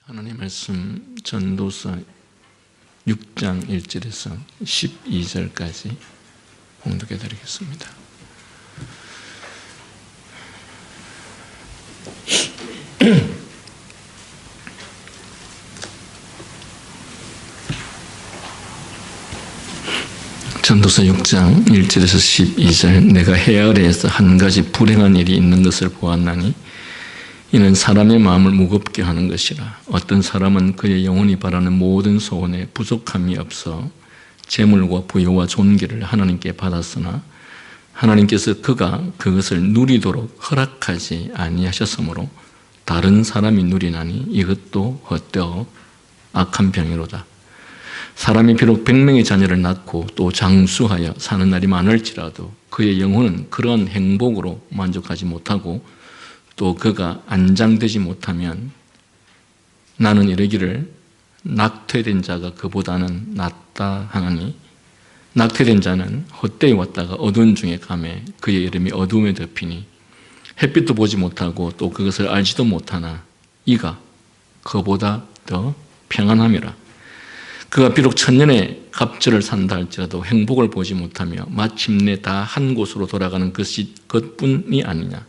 하나님 말씀 전도서 6장 1절에서 12절까지 봉독해 드리겠습니다. 전도서 6장 1절에서 12절. 내가 해 아래에서 한 가지 불행한 일이 있는 것을 보았나니 이는 사람의 마음을 무겁게 하는 것이라. 어떤 사람은 그의 영혼이 바라는 모든 소원에 부족함이 없어 재물과 부유와 존귀를 하나님께 받았으나 하나님께서 그가 그것을 누리도록 허락하지 아니하셨으므로 다른 사람이 누리나니 이것도 헛되어 악한 병이로다. 사람이 비록 100명의 자녀를 낳고 또 장수하여 사는 날이 많을지라도 그의 영혼은 그러한 행복으로 만족하지 못하고 또 그가 안장되지 못하면 나는 이르기를 낙퇴된 자가 그보다는 낫다 하나니 낙퇴된 자는 헛되이 왔다가 어두운 중에 가매 그의 이름이 어두움에 덮이니 햇빛도 보지 못하고 또 그것을 알지도 못하나 이가 그보다 더 평안함이라. 그가 비록 천년의 갑절을 산다 할지라도 행복을 보지 못하며 마침내 다 한 곳으로 돌아가는 것이 그것뿐이 아니냐.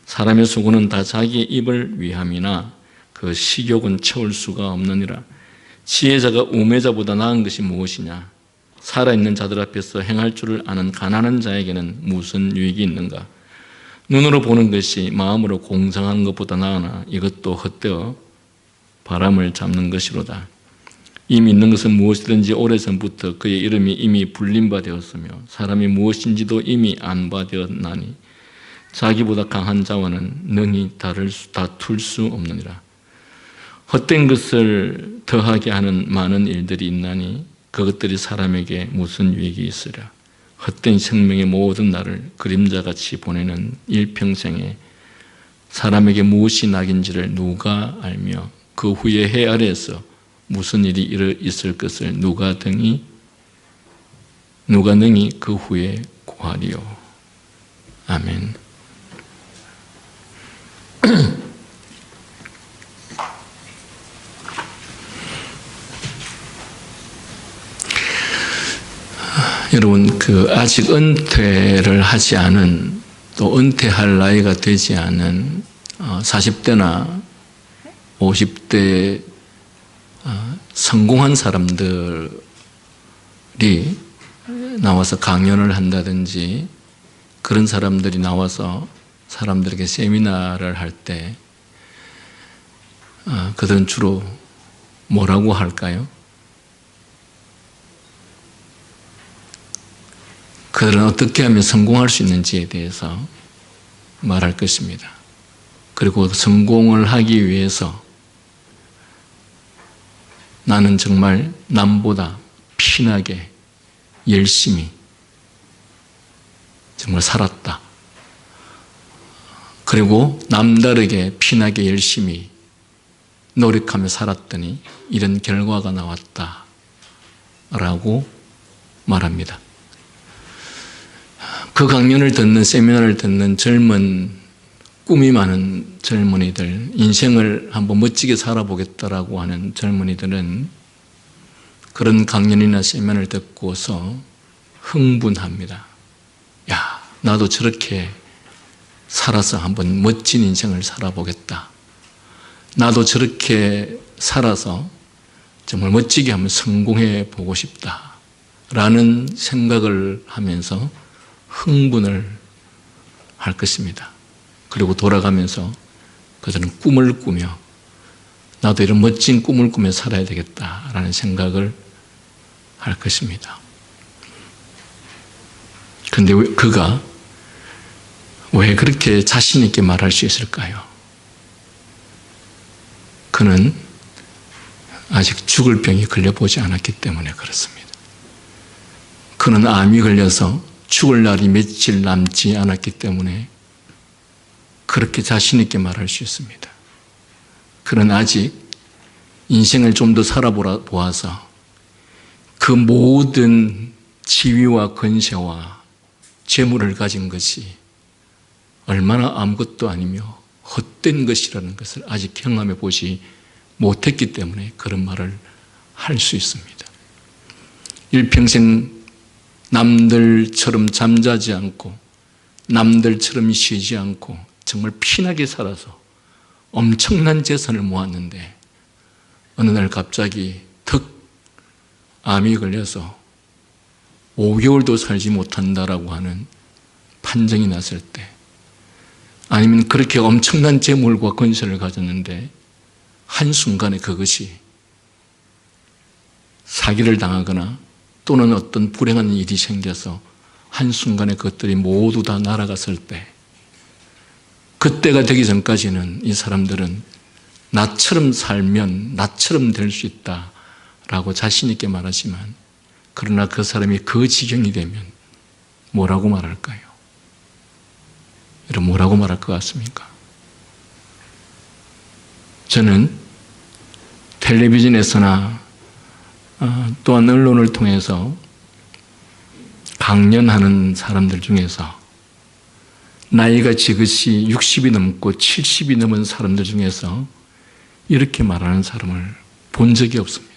사람의 수고는 다 자기의 입을 위함이나 그 식욕은 채울 수가 없느니라. 지혜자가 우매자보다 나은 것이 무엇이냐. 살아있는 자들 앞에서 행할 줄을 아는 가난한 자에게는 무슨 유익이 있는가. 눈으로 보는 것이 마음으로 공상하는 것보다 나으나 이것도 헛되어 바람을 잡는 것이로다. 이미 있는 것은 무엇이든지 오래전부터 그의 이름이 이미 불린 바 되었으며 사람이 무엇인지도 이미 안 바 되었나니 자기보다 강한 자와는 능히 다툴 수 없느니라. 헛된 것을 더하게 하는 많은 일들이 있나니 그것들이 사람에게 무슨 유익이 있으랴. 헛된 생명의 모든 날을 그림자같이 보내는 일평생에 사람에게 무엇이 낙인지를 누가 알며 그 후에 해 아래에서 무슨 일이 있을 것을 누가 능히 그 후에 구하리요. 아멘. 여러분, 아직 은퇴를 하지 않은, 또 은퇴할 나이가 되지 않은 40대나 50대 성공한 사람들이 나와서 강연을 한다든지 그런 사람들이 나와서 사람들에게 세미나를 할 때 그들은 주로 뭐라고 할까요? 그들은 어떻게 하면 성공할 수 있는지에 대해서 말할 것입니다. 그리고 성공을 하기 위해서 나는 정말 남보다 피나게 열심히 정말 살았다. 그리고 남다르게 피나게 열심히 노력하며 살았더니 이런 결과가 나왔다 라고 말합니다. 그 강연을 듣는, 세미나를 듣는 젊은 꿈이 많은 젊은이들, 인생을 한번 멋지게 살아보겠다라고 하는 젊은이들은 그런 강연이나 세미나를 듣고서 흥분합니다. 야, 나도 저렇게 살아서 한번 멋진 인생을 살아보겠다. 나도 저렇게 살아서 정말 멋지게 한번 성공해 보고 싶다. 라는 생각을 하면서 흥분을 할 것입니다. 그리고 돌아가면서 그들은 꿈을 꾸며 나도 이런 멋진 꿈을 꾸며 살아야 되겠다라는 생각을 할 것입니다. 그런데 그가 왜 그렇게 자신 있게 말할 수 있을까요? 그는 아직 죽을 병이 걸려보지 않았기 때문에 그렇습니다. 그는 암이 걸려서 죽을 날이 며칠 남지 않았기 때문에 그렇게 자신 있게 말할 수 있습니다. 그는 아직 인생을 좀 더 살아보아서 그 모든 지위와 권세와 재물을 가진 것이 얼마나 아무것도 아니며 헛된 것이라는 것을 아직 경험해 보지 못했기 때문에 그런 말을 할 수 있습니다. 일평생 남들처럼 잠자지 않고 남들처럼 쉬지 않고 정말 피나게 살아서 엄청난 재산을 모았는데 어느 날 갑자기 턱 암이 걸려서 5개월도 살지 못한다라고 하는 판정이 났을 때, 아니면 그렇게 엄청난 재물과 권세를 가졌는데 한순간에 그것이 사기를 당하거나 또는 어떤 불행한 일이 생겨서 한순간에 그것들이 모두 다 날아갔을 때, 그때가 되기 전까지는 이 사람들은 나처럼 살면 나처럼 될 수 있다라고 자신 있게 말하지만, 그러나 그 사람이 그 지경이 되면 뭐라고 말할까요? 여러분, 뭐라고 말할 것 같습니까? 저는 텔레비전에서나 또한 언론을 통해서 강연하는 사람들 중에서 나이가 지긋이 60이 넘고 70이 넘은 사람들 중에서 이렇게 말하는 사람을 본 적이 없습니다.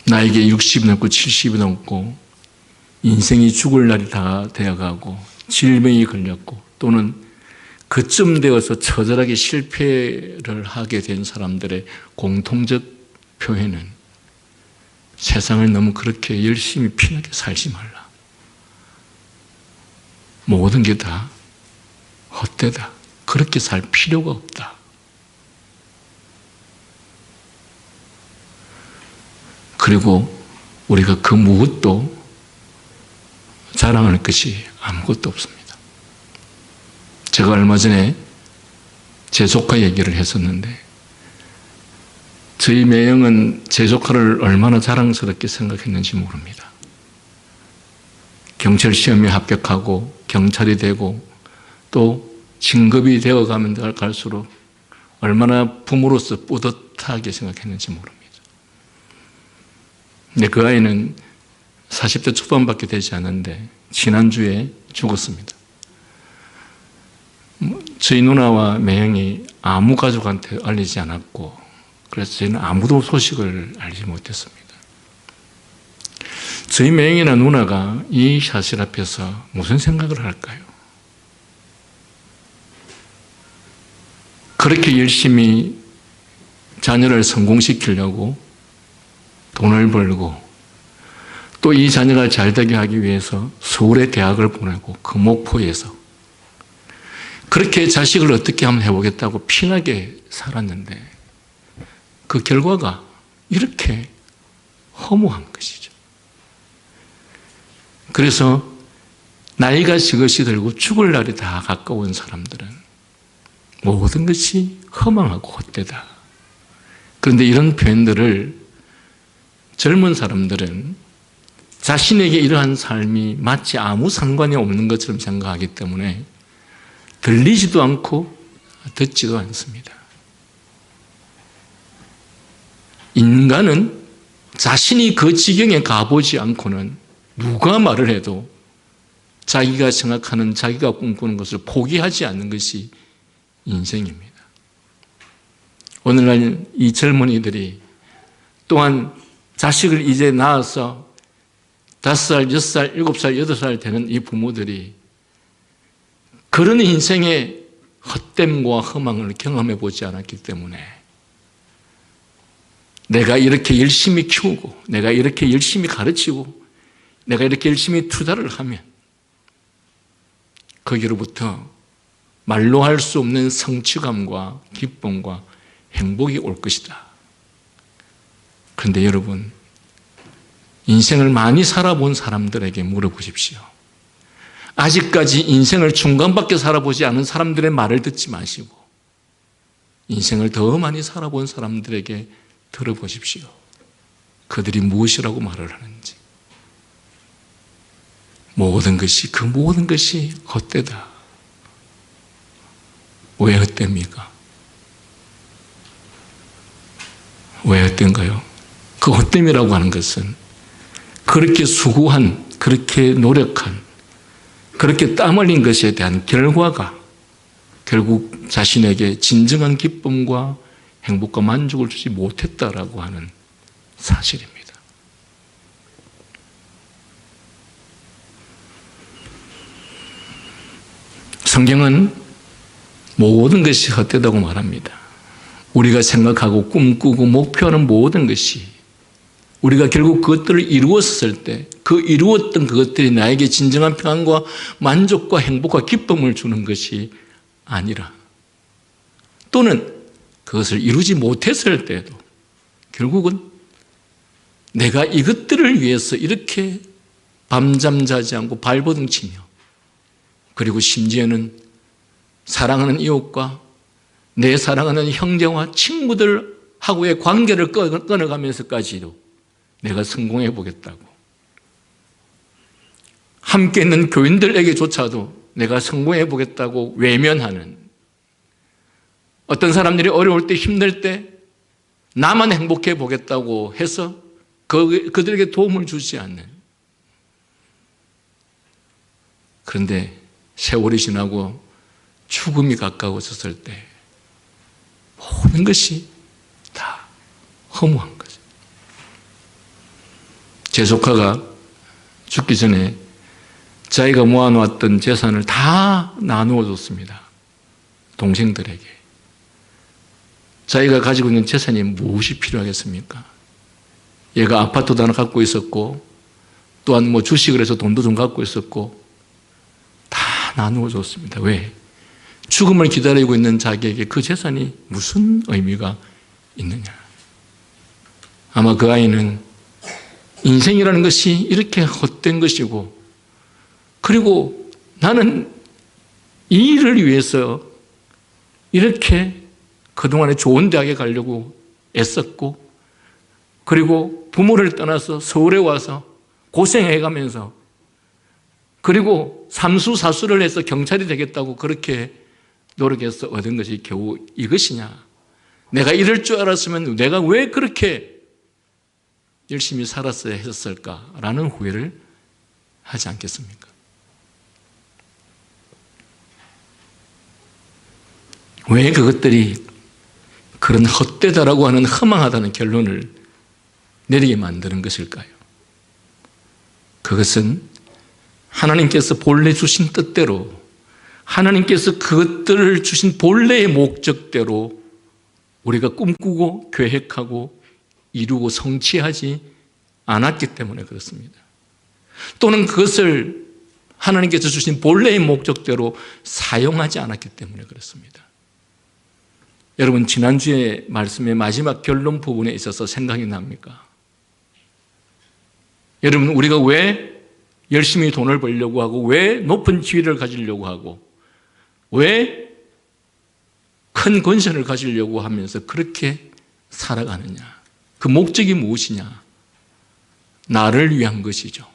나에게 60이 넘고 70이 넘고 인생이 죽을 날이 다 되어가고 질병이 걸렸고 또는 그쯤 되어서 처절하게 실패를 하게 된 사람들의 공통적 표현은 세상을 너무 그렇게 열심히 피나게 살지 말라. 모든 게 다 헛되다. 그렇게 살 필요가 없다. 그리고 우리가 그 무엇도 자랑할 것이 아무것도 없습니다. 제가 얼마 전에 제 조카 얘기를 했었는데, 저희 매형은 제 조카를 얼마나 자랑스럽게 생각했는지 모릅니다. 경찰 시험에 합격하고 경찰이 되고 또 진급이 되어가면 갈수록 얼마나 부모로서 뿌듯하게 생각했는지 모릅니다. 근데 그 아이는 40대 초반밖에 되지 않았는데 지난주에 죽었습니다. 저희 누나와 매형이 아무 가족한테 알리지 않았고, 그래서 저희는 아무도 소식을 알지 못했습니다. 저희 매형이나 누나가 이 사실 앞에서 무슨 생각을 할까요? 그렇게 열심히 자녀를 성공시키려고 돈을 벌고 또 이 자녀가 잘 되게 하기 위해서 서울의 대학을 보내고 금옥포에서 그렇게 자식을 어떻게 하면 해보겠다고 피나게 살았는데 그 결과가 이렇게 허무한 것이죠. 그래서 나이가 지긋이 들고 죽을 날이 다 가까운 사람들은 모든 것이 허망하고 헛되다. 그런데 이런 표현들을 젊은 사람들은 자신에게 이러한 삶이 마치 아무 상관이 없는 것처럼 생각하기 때문에 들리지도 않고 듣지도 않습니다. 인간은 자신이 그 지경에 가보지 않고는 누가 말을 해도 자기가 생각하는, 자기가 꿈꾸는 것을 포기하지 않는 것이 인생입니다. 오늘날 이 젊은이들이 또한 자식을 이제 낳아서 5살, 6살, 7살, 8살 되는 이 부모들이 그런 인생의 헛됨과 허망을 경험해 보지 않았기 때문에 내가 이렇게 열심히 키우고 내가 이렇게 열심히 가르치고 내가 이렇게 열심히 투자를 하면 거기로부터 말로 할 수 없는 성취감과 기쁨과 행복이 올 것이다. 그런데 여러분, 인생을 많이 살아본 사람들에게 물어보십시오. 아직까지 인생을 중간밖에 살아보지 않은 사람들의 말을 듣지 마시고 인생을 더 많이 살아본 사람들에게 들어보십시오. 그들이 무엇이라고 말을 하는지. 모든 것이, 그 모든 것이 헛되다. 왜 헛됩니까? 왜 헛된가요? 그 헛됨이라고 하는 것은 그렇게 수고한, 그렇게 노력한, 그렇게 땀 흘린 것에 대한 결과가 결국 자신에게 진정한 기쁨과 행복과 만족을 주지 못했다라고 하는 사실입니다. 성경은 모든 것이 헛되다고 말합니다. 우리가 생각하고 꿈꾸고 목표하는 모든 것이 우리가 결국 그것들을 이루었을 때 그 이루었던 그것들이 나에게 진정한 평안과 만족과 행복과 기쁨을 주는 것이 아니라 또는 그것을 이루지 못했을 때도 결국은 내가 이것들을 위해서 이렇게 밤잠 자지 않고 발버둥 치며 그리고 심지어는 사랑하는 이웃과 내 사랑하는 형제와 친구들하고의 관계를 끊어가면서까지도 내가 성공해 보겠다고 함께 있는 교인들에게조차도 내가 성공해 보겠다고 외면하는 어떤 사람들이 어려울 때 힘들 때 나만 행복해 보겠다고 해서 그들에게 도움을 주지 않는 그런데 세월이 지나고 죽음이 가까워졌을 때 모든 것이 다 허무한 거죠. 제 조카가 죽기 전에 자기가 모아놓았던 재산을 다 나누어 줬습니다. 동생들에게. 자기가 가지고 있는 재산이 무엇이 필요하겠습니까? 얘가 아파트도 하나 갖고 있었고 또한 주식을 해서 돈도 좀 갖고 있었고 다 나누어 줬습니다. 왜? 죽음을 기다리고 있는 자기에게 그 재산이 무슨 의미가 있느냐. 아마 그 아이는 인생이라는 것이 이렇게 헛된 것이고 그리고 나는 이 일을 위해서 이렇게 그동안에 좋은 대학에 가려고 애썼고 그리고 부모를 떠나서 서울에 와서 고생해가면서 그리고 삼수사수를 해서 경찰이 되겠다고 그렇게 노력해서 얻은 것이 겨우 이것이냐. 내가 이럴 줄 알았으면 내가 왜 그렇게 열심히 살았어야 했을까라는 후회를 하지 않겠습니까? 왜 그것들이 그런 헛되다라고 하는 허망하다는 결론을 내리게 만드는 것일까요? 그것은 하나님께서 본래 주신 뜻대로 하나님께서 그것들을 주신 본래의 목적대로 우리가 꿈꾸고 계획하고 이루고 성취하지 않았기 때문에 그렇습니다. 또는 그것을 하나님께서 주신 본래의 목적대로 사용하지 않았기 때문에 그렇습니다. 여러분 지난주에 말씀의 마지막 결론 부분에 있어서 생각이 납니까? 여러분 우리가 왜 열심히 돈을 벌려고 하고 왜 높은 지위를 가지려고 하고 왜 큰 권세를 가지려고 하면서 그렇게 살아가느냐? 그 목적이 무엇이냐? 나를 위한 것이죠.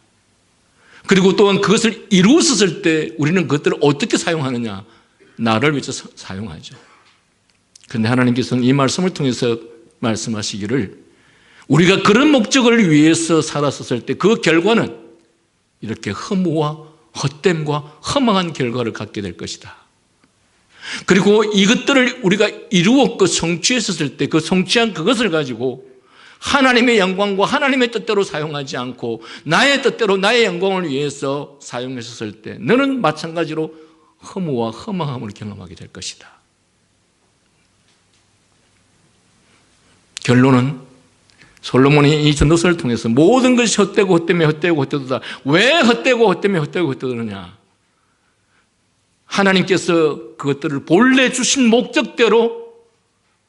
그리고 또한 그것을 이루었을 때 우리는 그것들을 어떻게 사용하느냐? 나를 위해서 사용하죠. 그런데 하나님께서는 이 말씀을 통해서 말씀하시기를 우리가 그런 목적을 위해서 살았었을 때 그 결과는 이렇게 허무와 헛됨과 허망한 결과를 갖게 될 것이다. 그리고 이것들을 우리가 이루었고 성취했었을 때 그 성취한 그것을 가지고 하나님의 영광과 하나님의 뜻대로 사용하지 않고 나의 뜻대로 나의 영광을 위해서 사용했었을 때 너는 마찬가지로 허무와 허망함을 경험하게 될 것이다. 결론은 솔로몬이 이 전도서를 통해서 모든 것이 헛되고 헛되며 헛되고 헛되도다. 왜 헛되고 헛되며 헛되고 헛되느냐? 하나님께서 그것들을 본래 주신 목적대로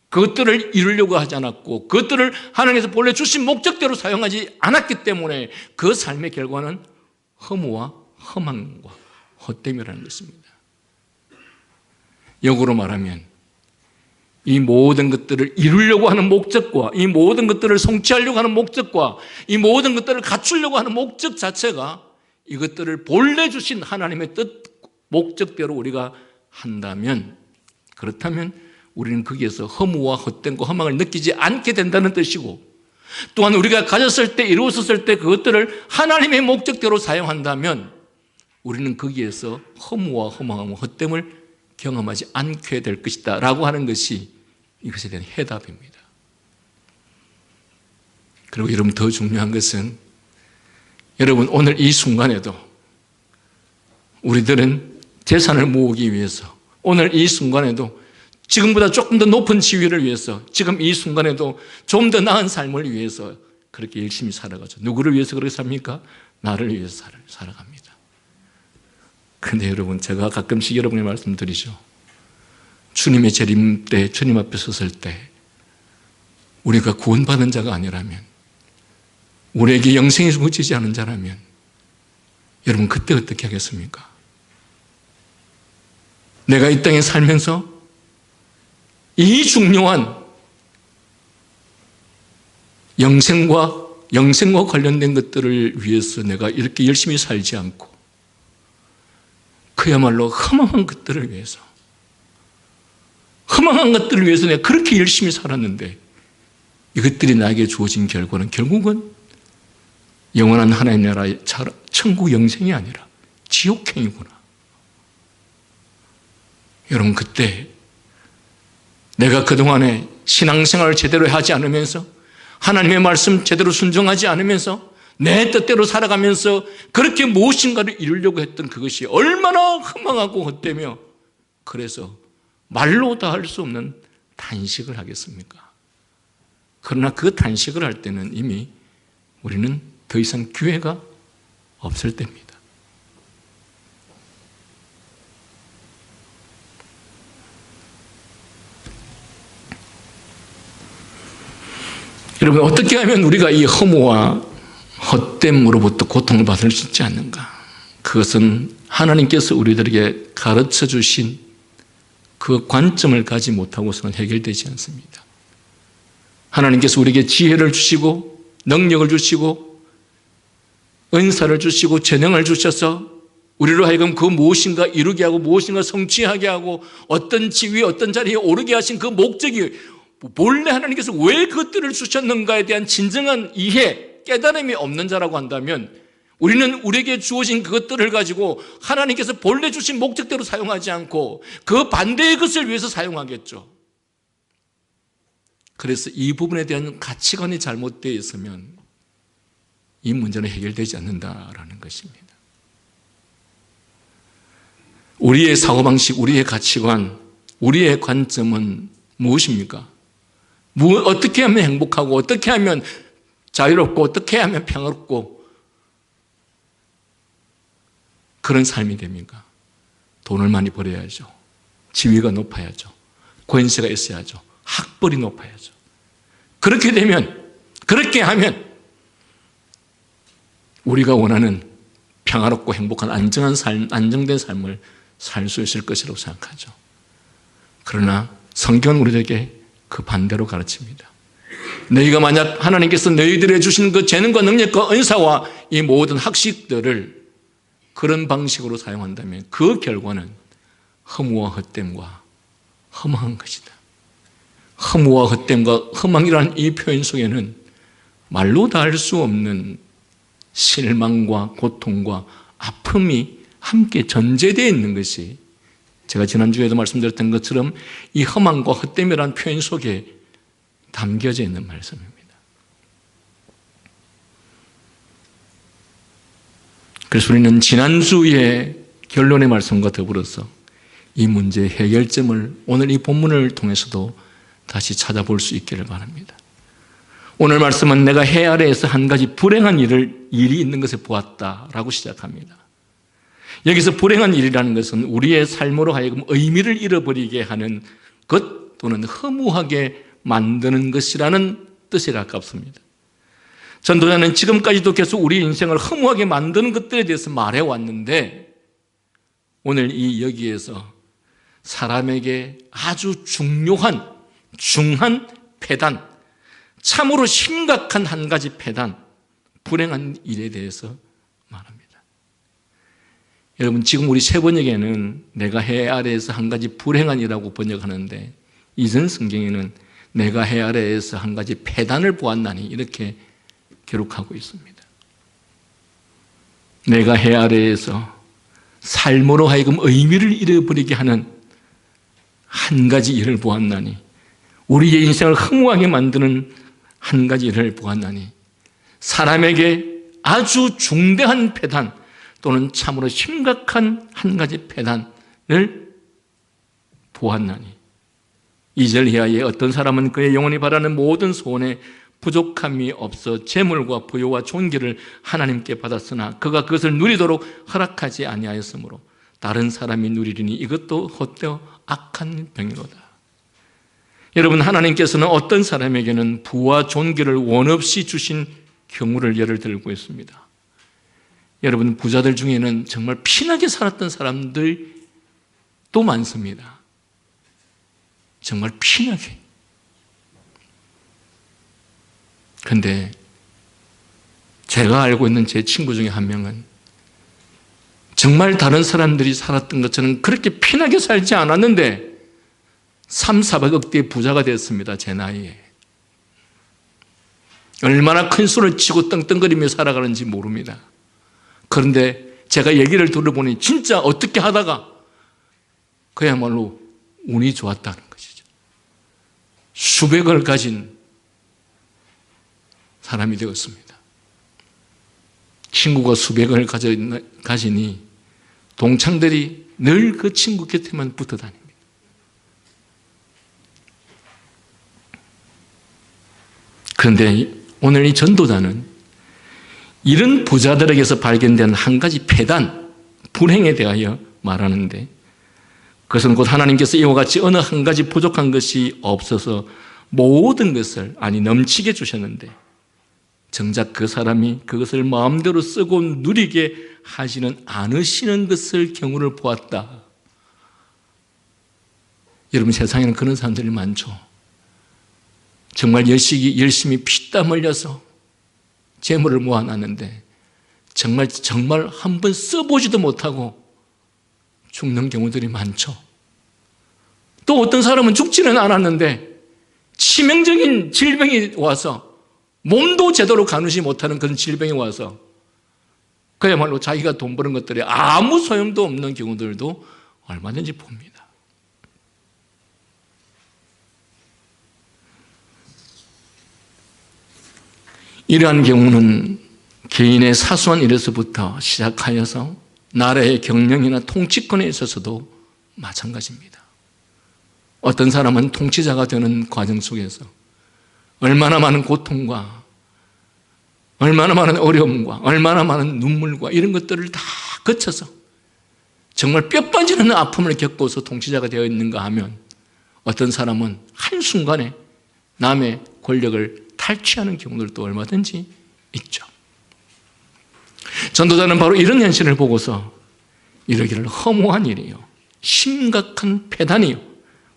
그것들을 이루려고 하지 않았고 그것들을 하나님께서 본래 주신 목적대로 사용하지 않았기 때문에 그 삶의 결과는 허무와 허망과 헛됨이라는 것입니다. 역으로 말하면 이 모든 것들을 이루려고 하는 목적과 이 모든 것들을 성취하려고 하는 목적과 이 모든 것들을 갖추려고 하는 목적 자체가 이것들을 본래 주신 하나님의 뜻 목적대로 우리가 한다면 그렇다면 우리는 거기에서 허무와 헛됨과 허망을 느끼지 않게 된다는 뜻이고 또한 우리가 가졌을 때 이루었을 때 그것들을 하나님의 목적대로 사용한다면 우리는 거기에서 허무와 허망과 헛됨을 경험하지 않게 될 것이다 라고 하는 것이 이것에 대한 해답입니다. 그리고 여러분, 더 중요한 것은 여러분, 오늘 이 순간에도 우리들은 재산을 모으기 위해서, 오늘 이 순간에도 지금보다 조금 더 높은 지위를 위해서, 지금 이 순간에도 좀 더 나은 삶을 위해서 그렇게 열심히 살아가죠. 누구를 위해서 그렇게 삽니까? 나를 위해서 살아갑니다. 그런데 여러분, 제가 가끔씩 여러분에게 말씀드리죠. 주님의 재림 때, 주님 앞에 섰을 때 우리가 구원받은 자가 아니라면, 우리에게 영생이 묻히지 않은 자라면 여러분, 그때 어떻게 하겠습니까? 내가 이 땅에 살면서 이 중요한 영생과 관련된 것들을 위해서 내가 이렇게 열심히 살지 않고 그야말로 허망한 것들을 위해서, 허망한 것들을 위해서 내가 그렇게 열심히 살았는데 이것들이 나에게 주어진 결과는 결국은 영원한 하나님 나라의 천국 영생이 아니라 지옥행이구나. 여러분, 그때 내가 그동안에 신앙생활을 제대로 하지 않으면서, 하나님의 말씀 제대로 순종하지 않으면서, 내 뜻대로 살아가면서 그렇게 무엇인가를 이루려고 했던 그것이 얼마나 허망하고 헛되며, 그래서 말로 다 할 수 없는 단식을 하겠습니까? 그러나 그 단식을 할 때는 이미 우리는 더 이상 기회가 없을 때입니다. 여러분, 어떻게 하면 우리가 이 허무와 헛됨으로부터 고통을 받을 수 있지 않는가? 그것은 하나님께서 우리들에게 가르쳐 주신 그 관점을 가지 못하고서는 해결되지 않습니다. 하나님께서 우리에게 지혜를 주시고 능력을 주시고 은사를 주시고 재능을 주셔서 우리로 하여금 그 무엇인가 이루게 하고 무엇인가 성취하게 하고 어떤 지위 어떤 자리에 오르게 하신 그 목적이 본래 하나님께서 왜 그것들을 주셨는가에 대한 진정한 이해, 깨달음이 없는 자라고 한다면 우리는 우리에게 주어진 그것들을 가지고 하나님께서 본래 주신 목적대로 사용하지 않고 그 반대의 것을 위해서 사용하겠죠. 그래서 이 부분에 대한 가치관이 잘못되어 있으면 이 문제는 해결되지 않는다라는 것입니다. 우리의 사고방식, 우리의 가치관, 우리의 관점은 무엇입니까? 어떻게 하면 행복하고 어떻게 하면 자유롭고 어떻게 하면 평화롭고 그런 삶이 됩니까? 돈을 많이 벌어야죠. 지위가 높아야죠. 권세가 있어야죠. 학벌이 높아야죠. 그렇게 되면, 그렇게 하면 우리가 원하는 평화롭고 행복한 안정한 삶, 안정된 삶을 살 수 있을 것이라고 생각하죠. 그러나 성경은 우리에게 그 반대로 가르칩니다. 너희가 만약 하나님께서 너희들에게 주신 그 재능과 능력과 은사와 이 모든 학식들을 그런 방식으로 사용한다면 그 결과는 허무와 헛됨과 허망한 것이다. 허무와 헛됨과 허망이라는 이 표현 속에는 말로 다 할 수 없는 실망과 고통과 아픔이 함께 전제되어 있는 것이, 제가 지난주에도 말씀드렸던 것처럼 이 허망과 헛됨이라는 표현 속에 담겨져 있는 말씀입니다. 그래서 우리는 지난주의 결론의 말씀과 더불어서 이 문제의 해결점을 오늘 이 본문을 통해서도 다시 찾아볼 수 있기를 바랍니다. 오늘 말씀은 내가 해 아래에서 한 가지 불행한 일이 있는 것을 보았다라고 시작합니다. 여기서 불행한 일이라는 것은 우리의 삶으로 하여금 의미를 잃어버리게 하는 것 또는 허무하게 만드는 것이라는 뜻에 가깝습니다. 전도자는 지금까지도 계속 우리 인생을 허무하게 만드는 것들에 대해서 말해왔는데 오늘 여기에서 사람에게 아주 중한 폐단, 참으로 심각한 한 가지 폐단, 불행한 일에 대해서 말합니다. 여러분, 지금 우리 세번역에는 내가 해 아래에서 한 가지 불행한 일이라고 번역하는데 이전 성경에는 내가 해 아래에서 한 가지 폐단을 보았나니 이렇게 기록하고 있습니다. 내가 해 아래에서 삶으로 하여금 의미를 잃어버리게 하는 한 가지 일을 보았나니 우리의 인생을 허무하게 만드는 한 가지 일을 보았나니 사람에게 아주 중대한 폐단 또는 참으로 심각한 한 가지 폐단을 보았나니 2절 이하에 어떤 사람은 그의 영혼이 바라는 모든 소원에 부족함이 없어 재물과 부요와 존귀를 하나님께 받았으나 그가 그것을 누리도록 허락하지 아니하였으므로 다른 사람이 누리리니 이것도 헛되어 악한 병이로다. 여러분, 하나님께서는 어떤 사람에게는 부와 존귀를 원 없이 주신 경우를 예를 들고 있습니다. 여러분, 부자들 중에는 정말 피나게 살았던 사람들도 많습니다. 정말 피나게. 그런데 제가 알고 있는 제 친구 중에 한 명은 정말 다른 사람들이 살았던 것처럼 그렇게 피나게 살지 않았는데 3, 400억대의 부자가 됐습니다. 제 나이에. 얼마나 큰 손을 치고 떵떵거리며 살아가는지 모릅니다. 그런데 제가 얘기를 들어보니 진짜 어떻게 하다가 그야말로 운이 좋았다는 것이죠. 수백을 가진 사람이 되었습니다. 친구가 수백을 가지니 동창들이 늘 그 친구 곁에만 붙어 다닙니다. 그런데 오늘 이 전도자는 이런 부자들에게서 발견된 한 가지 폐단, 불행에 대하여 말하는데 그것은 곧 하나님께서 이와 같이 어느 한 가지 부족한 것이 없어서 모든 것을 넘치게 주셨는데 정작 그 사람이 그것을 마음대로 쓰고 누리게 하지는 않으시는 것을 경우를 보았다. 여러분, 세상에는 그런 사람들이 많죠. 정말 열심히 피땀 흘려서 재물을 모아놨는데 정말 한 번 써보지도 못하고 죽는 경우들이 많죠. 또 어떤 사람은 죽지는 않았는데 치명적인 질병이 와서 몸도 제대로 가누지 못하는 그런 질병이 와서 그야말로 자기가 돈 버는 것들이 아무 소용도 없는 경우들도 얼마든지 봅니다. 이러한 경우는 개인의 사소한 일에서부터 시작하여서 나라의 경영이나 통치권에 있어서도 마찬가지입니다. 어떤 사람은 통치자가 되는 과정 속에서 얼마나 많은 고통과 얼마나 많은 어려움과 얼마나 많은 눈물과 이런 것들을 다 거쳐서 정말 뼈 빠지는 아픔을 겪고서 통치자가 되어 있는가 하면 어떤 사람은 한순간에 남의 권력을 탈취하는 경우들도 얼마든지 있죠. 전도자는 바로 이런 현실을 보고서 이러기를 허무한 일이요, 심각한 폐단이요,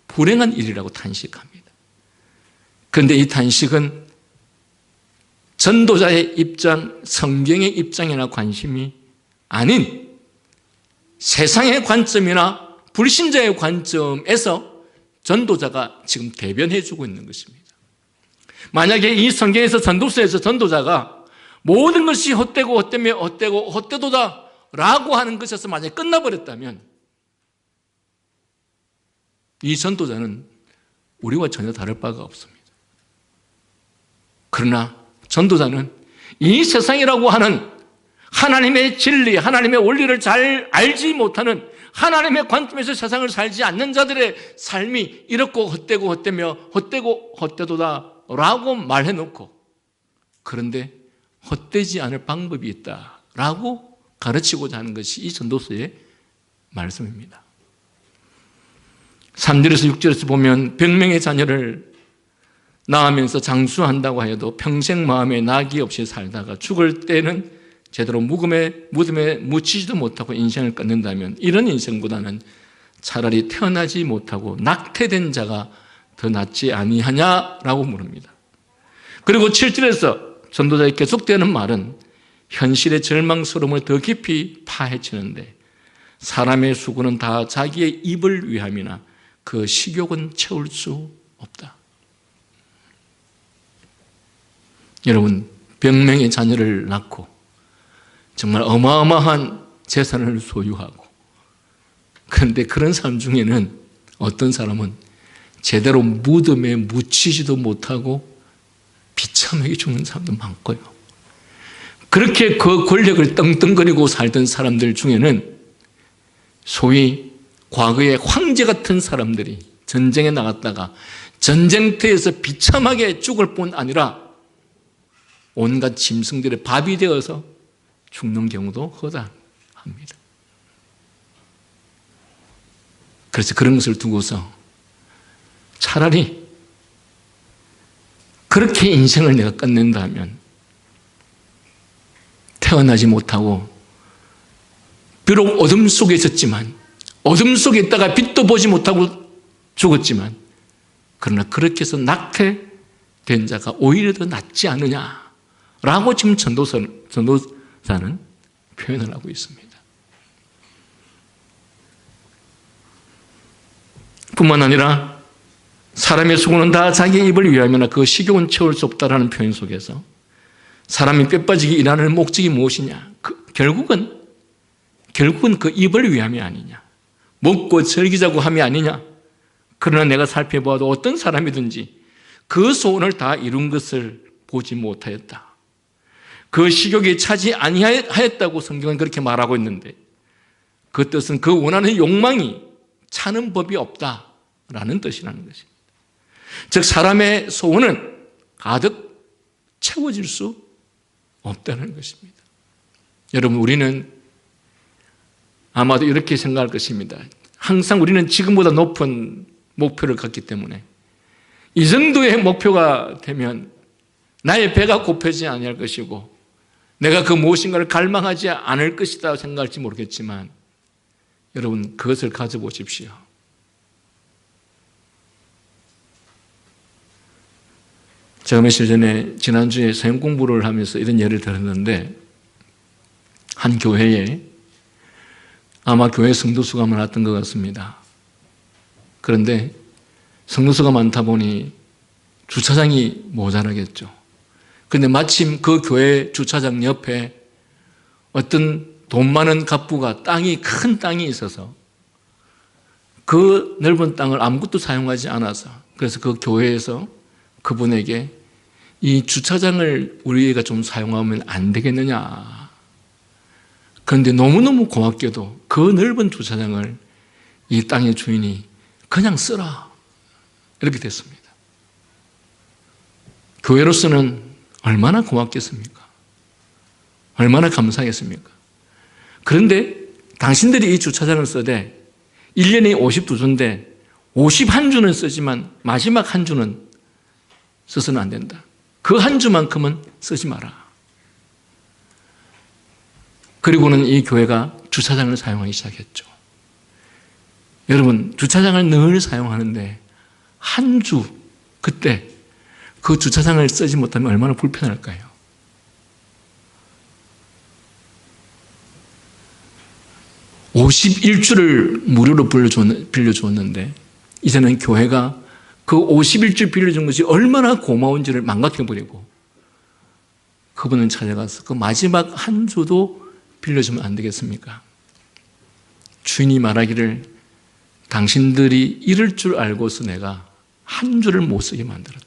불행한 일이라고 탄식합니다. 그런데 이 탄식은 전도자의 입장, 성경의 입장이나 관심이 아닌 세상의 관점이나 불신자의 관점에서 전도자가 지금 대변해주고 있는 것입니다. 만약에 이 성경에서 전도서에서 전도자가 모든 것이 헛되고 헛되도다 라고 하는 것에서 만약에 끝나버렸다면 이 전도자는 우리와 전혀 다를 바가 없습니다. 그러나 전도자는 이 세상이라고 하는 하나님의 진리, 하나님의 원리를 잘 알지 못하는 하나님의 관점에서 세상을 살지 않는 자들의 삶이 이렇고 헛되고 헛되도다 라고 말해놓고 그런데 헛되지 않을 방법이 있다라고 가르치고자 하는 것이 이 전도서의 말씀입니다. 3절에서 6절에서 보면 병명의 자녀를 낳으면서 장수한다고 하여도 평생 마음에 낙이 없이 살다가 죽을 때는 제대로 무덤에 묻히지도 못하고 인생을 끊는다면 이런 인생보다는 차라리 태어나지 못하고 낙태된 자가 더 낫지 아니하냐라고 물습니다. 그리고 7절에서 전도자의 계속되는 말은 현실의 절망스러움을 더 깊이 파헤치는데 사람의 수고는 다 자기의 입을 위함이나 그 식욕은 채울 수 없다. 여러분, 병명의 자녀를 낳고 정말 어마어마한 재산을 소유하고 그런데 그런 사람 중에는 어떤 사람은 제대로 무덤에 묻히지도 못하고 비참하게 죽는 사람도 많고요. 그렇게 그 권력을 떵떵거리고 살던 사람들 중에는 소위 과거의 황제 같은 사람들이 전쟁에 나갔다가 전쟁터에서 비참하게 죽을 뿐 아니라 온갖 짐승들의 밥이 되어서 죽는 경우도 허다합니다. 그래서 그런 것을 두고서 차라리 그렇게 인생을 내가 끝낸다면 태어나지 못하고 비록 어둠 속에 있었지만 어둠 속에 있다가 빛도 보지 못하고 죽었지만 그러나 그렇게 해서 낙태된 자가 오히려 더 낫지 않느냐라고 지금 전도사는 표현을 하고 있습니다. 뿐만 아니라 사람의 수고는 다 자기의 입을 위하여나 그 식욕은 채울 수 없다라는 표현 속에서 사람이 뼈빠지게 일하는 목적이 무엇이냐? 결국은 그 입을 위함이 아니냐? 먹고 즐기자고 함이 아니냐? 그러나 내가 살펴보아도 어떤 사람이든지 그 소원을 다 이룬 것을 보지 못하였다. 그 식욕이 차지 아니하였다고 성경은 그렇게 말하고 있는데 그 뜻은 그 원하는 욕망이 차는 법이 없다라는 뜻이라는 것입니다. 즉 사람의 소원은 가득 채워질 수 없다는 것입니다. 여러분, 우리는 아마도 이렇게 생각할 것입니다. 항상 우리는 지금보다 높은 목표를 갖기 때문에 이 정도의 목표가 되면 나의 배가 고프지 아니할 것이고 내가 그 무엇인가를 갈망하지 않을 것이다 생각할지 모르겠지만 여러분, 그것을 가져보십시오. 제가 며칠 전에 지난주에 성경 공부를 하면서 이런 예를 들었는데 한 교회에 아마 교회 성도수가 많았던 것 같습니다. 그런데 성도수가 많다 보니 주차장이 모자라겠죠. 그런데 마침 그 교회 주차장 옆에 어떤 돈 많은 갑부가 큰 땅이 있어서 그 넓은 땅을 아무것도 사용하지 않아서 그래서 그 교회에서 그분에게 이 주차장을 우리가 좀 사용하면 안 되겠느냐. 그런데 너무너무 고맙게도 그 넓은 주차장을 이 땅의 주인이 그냥 쓰라. 이렇게 됐습니다. 교회로서는 얼마나 고맙겠습니까? 얼마나 감사하겠습니까? 그런데 당신들이 이 주차장을 쓰되 1년에 52주인데 51주는 쓰지만 마지막 한 주는 써서는 안 된다. 그 한 주만큼은 쓰지 마라. 그리고는 이 교회가 주차장을 사용하기 시작했죠. 여러분, 주차장을 늘 사용하는데 한 주 그때 그 주차장을 쓰지 못하면 얼마나 불편할까요? (51주를) 무료로 빌려주었는데 이제는 교회가 그 51주 빌려준 것이 얼마나 고마운지를 망각해버리고 그분을 찾아가서 그 마지막 한 주도 빌려주면 안 되겠습니까? 주인이 말하기를 당신들이 이럴 줄 알고서 내가 한 주를 못 쓰게 만들었다.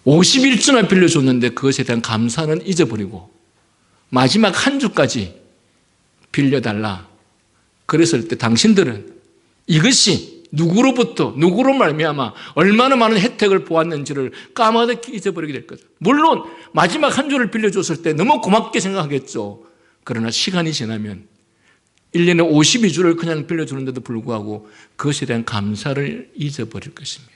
51주나 빌려줬는데 그것에 대한 감사는 잊어버리고 마지막 한 주까지 빌려달라. 그랬을 때 당신들은 이것이 누구로 말미암아 얼마나 많은 혜택을 보았는지를 까마득히 잊어버리게 될 거죠. 물론 마지막 한 주를 빌려줬을 때 너무 고맙게 생각하겠죠. 그러나 시간이 지나면 1년에 52주를 그냥 빌려주는데도 불구하고 그것에 대한 감사를 잊어버릴 것입니다.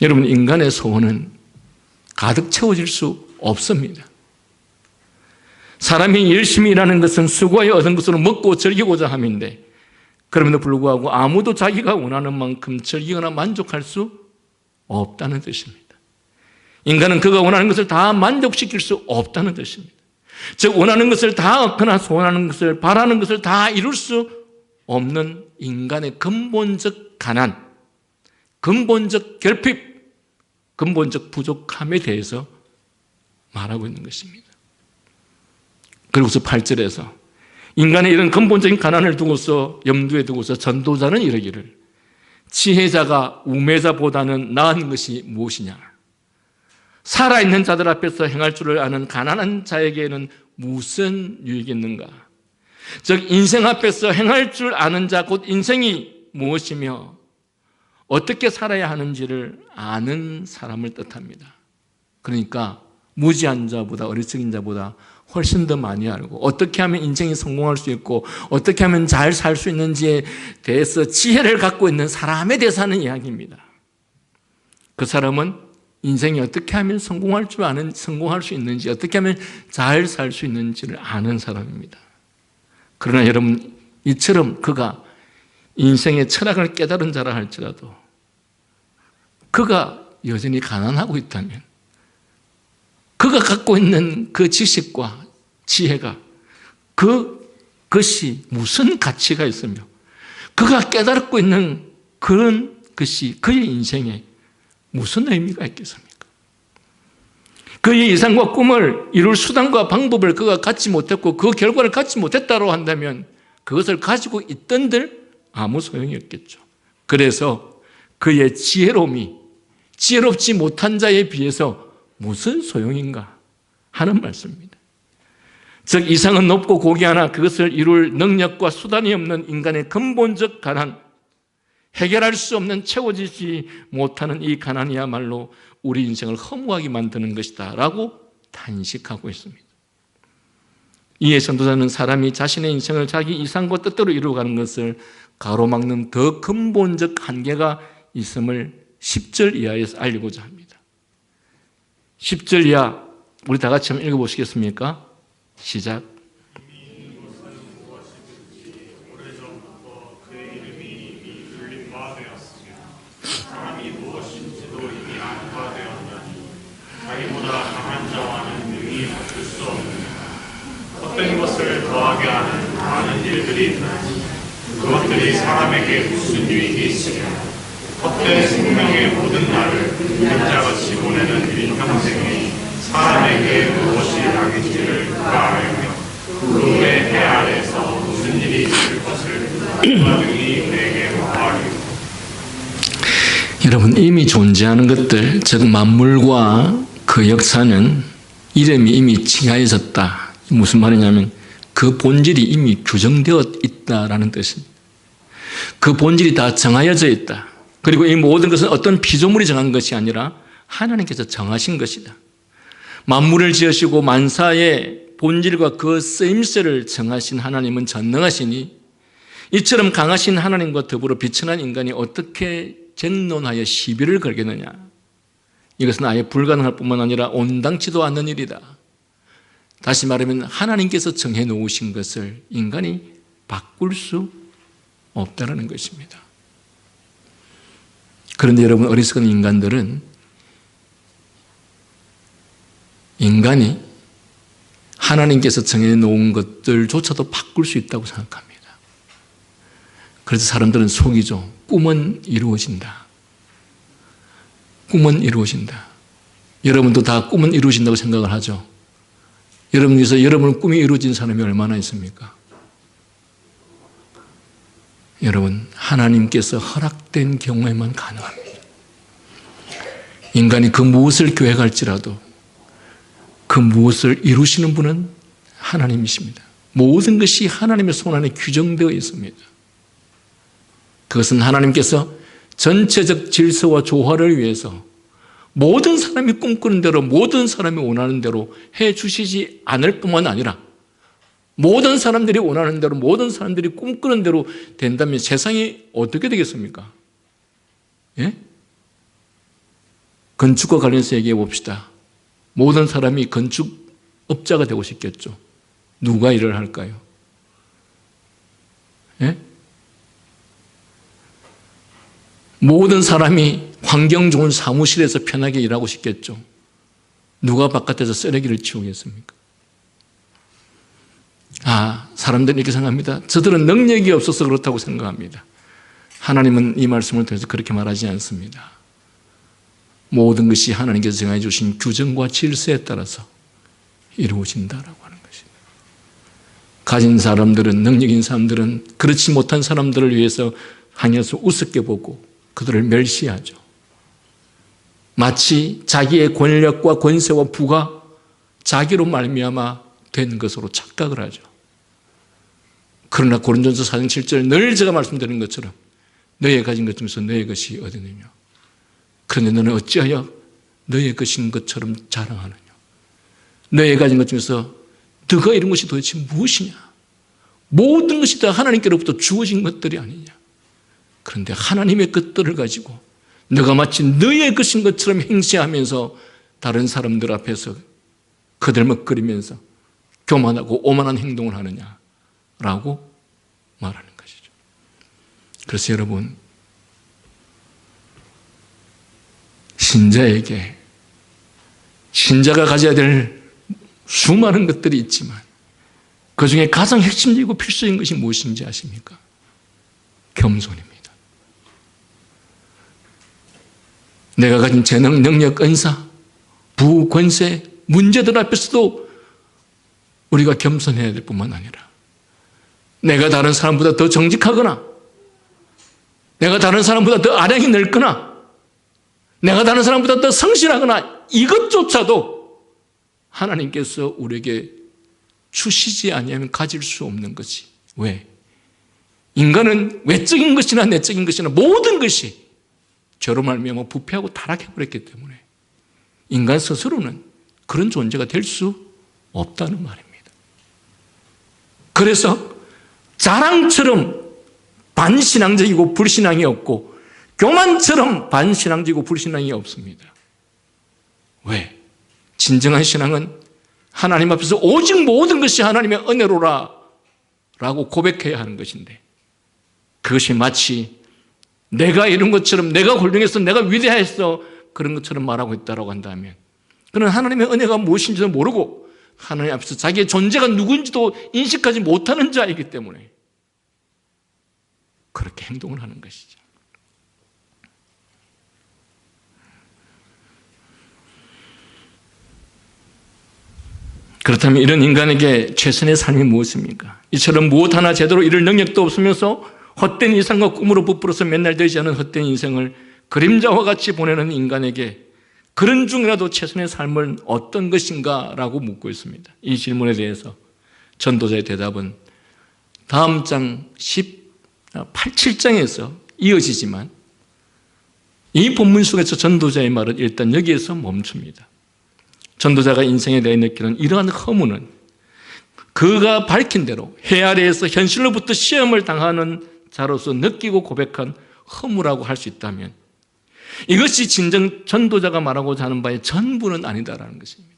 여러분, 인간의 소원은 가득 채워질 수 없습니다. 사람이 열심히 일하는 것은 수고하여 얻은 것으로 먹고 즐기고자 함인데 그럼에도 불구하고 아무도 자기가 원하는 만큼 즐기거나 만족할 수 없다는 뜻입니다. 인간은 그가 원하는 것을 다 만족시킬 수 없다는 뜻입니다. 즉 원하는 것을 다 얻거나 소원하는 것을 바라는 것을 다 이룰 수 없는 인간의 근본적 가난, 근본적 결핍, 근본적 부족함에 대해서 말하고 있는 것입니다. 그리고서 8절에서 인간의 이런 근본적인 가난을 두고서 염두에 두고서 전도자는 이르기를 지혜자가 우매자보다는 나은 것이 무엇이냐? 살아있는 자들 앞에서 행할 줄을 아는 가난한 자에게는 무슨 유익이 있는가? 즉 인생 앞에서 행할 줄 아는 자, 곧 인생이 무엇이며 어떻게 살아야 하는지를 아는 사람을 뜻합니다. 그러니까 무지한 자보다, 어리석인 자보다 훨씬 더 많이 알고 어떻게 하면 인생이 성공할 수 있고 어떻게 하면 잘 살 수 있는지에 대해서 지혜를 갖고 있는 사람에 대해서 하는 이야기입니다. 그 사람은 인생이 어떻게 하면 성공할 수 있는지, 어떻게 하면 잘 살 수 있는지를 아는 사람입니다. 그러나 여러분, 이처럼 그가 인생의 철학을 깨달은 자라 할지라도 그가 여전히 가난하고 있다면 그가 갖고 있는 그 지식과 지혜가 그것이 무슨 가치가 있으며 그가 깨닫고 있는 그런 것이 그의 인생에 무슨 의미가 있겠습니까? 그의 이상과 꿈을 이룰 수단과 방법을 그가 갖지 못했고 그 결과를 갖지 못했다고 한다면 그것을 가지고 있던들 아무 소용이 없겠죠. 그래서 그의 지혜로움이 지혜롭지 못한 자에 비해서 무슨 소용인가 하는 말씀입니다. 즉 이상은 높고 고귀하나 그것을 이룰 능력과 수단이 없는 인간의 근본적 가난, 해결할 수 없는 채워지지 못하는 이 가난이야말로 우리 인생을 허무하게 만드는 것이다 라고 탄식하고 있습니다. 이에 전도자는 사람이 자신의 인생을 자기 이상과 뜻대로 이루어가는 것을 가로막는 더 근본적 한계가 있음을 10절 이하에서 알리고자 합니다. 10절 이하 우리 다 같이 한번 읽어보시겠습니까? 시작. 헛된 것을 더하게 하는 많은 일들이 있나니 그것들이 사람에게 무슨 유익이 있으며 헛된 생명의 모든 날을 인자같이 보내는 일평생이 사람에게 무엇이 약인지를 그가 알며 그 후에 해 아래에서 무슨 일이 있을 것을 그가 능히 내게 말하리요. 여러분, 이미 존재하는 것들, 즉 만물과 그 역사는 이름이 이미 칭하여졌다. 무슨 말이냐면 그 본질이 이미 규정되어 있다라는 뜻입니다. 그 본질이 다 정하여져 있다. 그리고 이 모든 것은 어떤 피조물이 정한 것이 아니라 하나님께서 정하신 것이다. 만물을 지으시고 만사의 본질과 그 쓰임새를 정하신 하나님은 전능하시니 이처럼 강하신 하나님과 더불어 비천한 인간이 어떻게 쟁론하여 시비를 걸겠느냐. 이것은 아예 불가능할 뿐만 아니라 온당치도 않는 일이다. 다시 말하면 하나님께서 정해 놓으신 것을 인간이 바꿀 수 없다는 것입니다. 그런데 여러분, 어리석은 인간들은 인간이 하나님께서 정해 놓은 것들조차도 바꿀 수 있다고 생각합니다. 그래서 사람들은 속이죠. 꿈은 이루어진다. 꿈은 이루어진다. 여러분도 다 꿈은 이루어진다고 생각을 하죠. 여러분 중에서 여러분 꿈이 이루어진 사람이 얼마나 있습니까? 여러분, 하나님께서 허락된 경우에만 가능합니다. 인간이 그 무엇을 계획할지라도 그 무엇을 이루시는 분은 하나님이십니다. 모든 것이 하나님의 손 안에 규정되어 있습니다. 그것은 하나님께서 전체적 질서와 조화를 위해서 모든 사람이 꿈꾸는 대로, 모든 사람이 원하는 대로 해 주시지 않을 뿐만 아니라 모든 사람들이 원하는 대로, 모든 사람들이 꿈꾸는 대로 된다면 세상이 어떻게 되겠습니까? 예? 건축과 관련해서 얘기해 봅시다. 모든 사람이 건축업자가 되고 싶겠죠. 누가 일을 할까요? 예? 모든 사람이 환경 좋은 사무실에서 편하게 일하고 싶겠죠. 누가 바깥에서 쓰레기를 치우겠습니까? 사람들은 이렇게 생각합니다. 저들은 능력이 없어서 그렇다고 생각합니다. 하나님은 이 말씀을 통해서 그렇게 말하지 않습니다. 모든 것이 하나님께서 정해 주신 규정과 질서에 따라서 이루어진다라고 하는 것입니다. 가진 사람들은, 능력 있는 사람들은 그렇지 못한 사람들을 위해서 하늘에서 우습게 보고 그들을 멸시하죠. 마치 자기의 권력과 권세와 부가 자기로 말미암아 된 것으로 착각을 하죠. 그러나 고린도전서 4장 7절 늘 제가 말씀드린 것처럼 너희가 가진 것 중에서 너희 것이 어디느냐. 그런데 너는 어찌하여 너희 것인 것처럼 자랑하느냐. 너희 가진 것 중에서 너가 이룬 것이 도대체 무엇이냐. 모든 것이 다 하나님께로부터 주어진 것들이 아니냐. 그런데 하나님의 것들을 가지고 너가 마치 너의 것인 것처럼 행세하면서 다른 사람들 앞에서 거들먹거리면서 교만하고 오만한 행동을 하느냐라고 말하는 것이죠. 그래서 여러분, 신자에게 신자가 가져야 될 수많은 것들이 있지만 그 중에 가장 핵심적이고 필수적인 것이 무엇인지 아십니까? 겸손입니다. 내가 가진 재능, 능력, 은사, 부, 권세, 문제들 앞에서도 우리가 겸손해야 될 뿐만 아니라 내가 다른 사람보다 더 정직하거나 내가 다른 사람보다 더 아량이 넓거나 내가 다른 사람보다 더 성실하거나 이것조차도 하나님께서 우리에게 주시지 아니하면 가질 수 없는 것이. 왜? 인간은 외적인 것이나 내적인 것이나 모든 것이 죄로 말미암아 부패하고 타락해버렸기 때문에 인간 스스로는 그런 존재가 될 수 없다는 말입니다. 그래서 자랑처럼 반신앙적이고 불신앙이 없고 교만처럼 반신앙적이고 불신앙이 없습니다. 왜? 진정한 신앙은 하나님 앞에서 오직 모든 것이 하나님의 은혜로라 라고 고백해야 하는 것인데 그것이 마치 내가 이런 것처럼 내가 훌륭해서 내가 위대해서 그런 것처럼 말하고 있다고 한다면 그는 하나님의 은혜가 무엇인지도 모르고 하나님 앞에서 자기의 존재가 누군지도 인식하지 못하는 자이기 때문에 그렇게 행동을 하는 것이죠. 그렇다면 이런 인간에게 최선의 삶이 무엇입니까? 이처럼 무엇 하나 제대로 이룰 능력도 없으면서 헛된 이상과 꿈으로 부풀어서 맨날 되지 않은 헛된 인생을 그림자와 같이 보내는 인간에게 그런 중이라도 최선의 삶은 어떤 것인가 라고 묻고 있습니다. 이 질문에 대해서 전도자의 대답은 다음 장 7장에서 이어지지만 이 본문 속에서 전도자의 말은 일단 여기에서 멈춥니다. 전도자가 인생에 대해 느끼는 이러한 허무는 그가 밝힌 대로 해 아래에서 현실로부터 시험을 당하는 자로서 느끼고 고백한 허무라고 할 수 있다면 이것이 진정 전도자가 말하고자 하는 바의 전부는 아니다라는 것입니다.